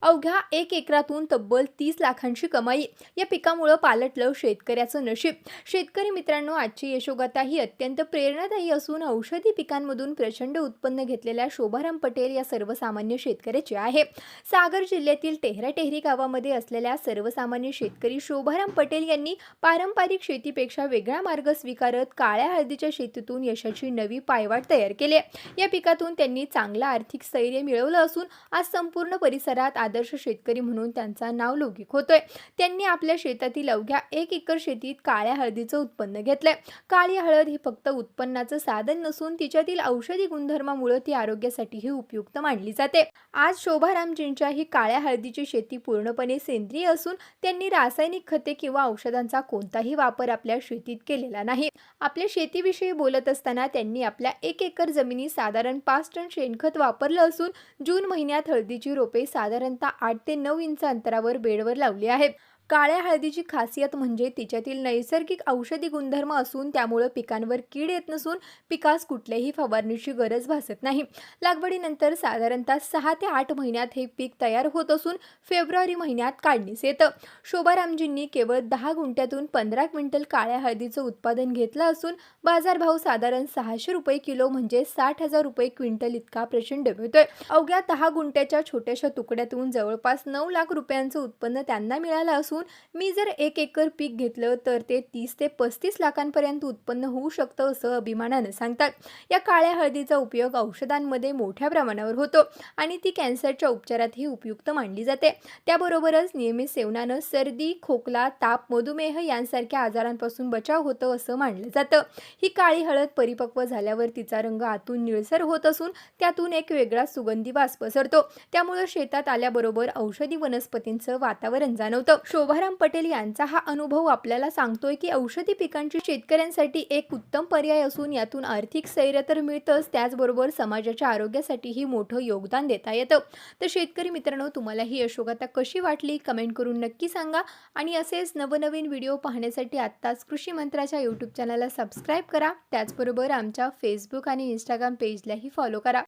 अवघ्या 1 एकरातून तब्बल 30 लाखांची कमाई. या पिकामुळं पालटलं शेतकऱ्याचं नशीब. शेतकरी मित्रांनो, आजची यशोगाथा ही अत्यंत प्रेरणादायी असून औषधी पिकांमधून प्रचंड उत्पन्न घेतलेल्या शोभाराम पटेल या सर्वसामान्य शेतकऱ्याची आहे. सागर जिल्ह्यातील टेहराटेहरी गावामध्ये असलेल्या सर्वसामान्य शेतकरी शोभाराम पटेल यांनी पारंपरिक शेतीपेक्षा वेगळा मार्ग स्वीकारत काळ्या हळदीच्या शेतीतून यशाची नवी पायवाट तयार केली. या पिकातून त्यांनी चांगला आर्थिक स्थैर्य मिळवलं असून आज संपूर्ण परिसरात आदर्श शेतकरी म्हणून त्यांचा नाव लौकिक होतोय. त्यांनी आपल्या शेतातील अवघ्या 1 एकर शेतीत काळ्या हळदीचं उत्पन्न घेतलंय. काळी हळद ही फक्त उत्पन्नाचं साधन नसून तिच्यातील औषधी गुणधर्मामुळे ती आरोग्यासाठीही उपयुक्त मानली जाते. आज शोभारामजींच्या ही काळ्या हळदीची शेती पूर्णपणे सेंद्रिय असून त्यांनी रासायनिक खते किंवा औषधांचा कोणताही वापर आपल्या शेतीत केलेला नाही. आपल्या शेतीविषयी बोलत असताना त्यांनी आपल्या 1 एकर जमिनीत साधारण 5 टन शेणखत वापरलं असून जून महिन्यात हळदीची रोपे साधारणतः 8 ते 9 इंच अंतरावर बेडवर लावली आहेत. काळ्या हळदीची खासियत म्हणजे तिच्यातील नैसर्गिक औषधी गुणधर्म असून त्यामुळे पिकांवर कीड येत नसून पिकास कुठल्याही फवारणीची गरज भासत नाही. लागवडीनंतर साधारणतः 6 ते 8 महिन्यात हे पीक तयार होत असून फेब्रुवारी महिन्यात काढणीस येतं. शोभारामजींनी केवळ 10 गुंठ्यातून 15 क्विंटल काळ्या हळदीचं उत्पादन घेतलं असून बाजारभाव साधारण 600 रुपये किलो म्हणजे 60,000 रुपये क्विंटल इतका प्रचंड मिळतोय. अवघ्या 10 गुंठ्याच्या छोट्याशा तुकड्यातून जवळपास 9 लाख रुपयांचं उत्पन्न त्यांना मिळालं असून मी जर 1 एकर पीक घेतलं तर ते 30 ते 35 लाखांपर्यंत उत्पन्न होऊ शकतं असं अभिमानानं सांगतात. या काळ्या हळदीचा उपयोग औषधांमध्ये मोठ्या प्रमाणावर होतो आणि ती कॅन्सरच्या उपचारातही उपयुक्त मानली जाते. त्याबरोबरच नियमित सेवनानं सर्दी, खोकला, ताप, मधुमेह यांसारख्या आजारांपासून बचाव होतो असं मानलं जातं. ही काळी हळद परिपक्व झाल्यावर तिचा रंग आतून निळसर होत असून त्यातून एक वेगळा सुगंधी वास पसरतो. त्यामुळे शेतात आल्याबरोबर औषधी वनस्पतींचं वातावरण जाणवतं. शोभाराम पटेल यांचा हा अनुभव आपल्याला सांगतोय की औषधी पिकांची शेतकऱ्यांसाठी एक उत्तम पर्याय असून यातून आर्थिक स्थैर्य तर मिळतंच, त्याचबरोबर समाजाच्या आरोग्यासाठीही मोठं योगदान देता येतं. तर शेतकरी मित्रांनो, तुम्हाला ही यशोगाथा कशी वाटली कमेंट करून नक्की सांगा आणि असेच नवनवीन व्हिडिओ पाहण्यासाठी आत्ताच कृषी मंत्राच्या यूट्यूब चॅनलला सबस्क्राईब करा. त्याचबरोबर आमच्या फेसबुक आणि इंस्टाग्राम पेजलाही फॉलो करा.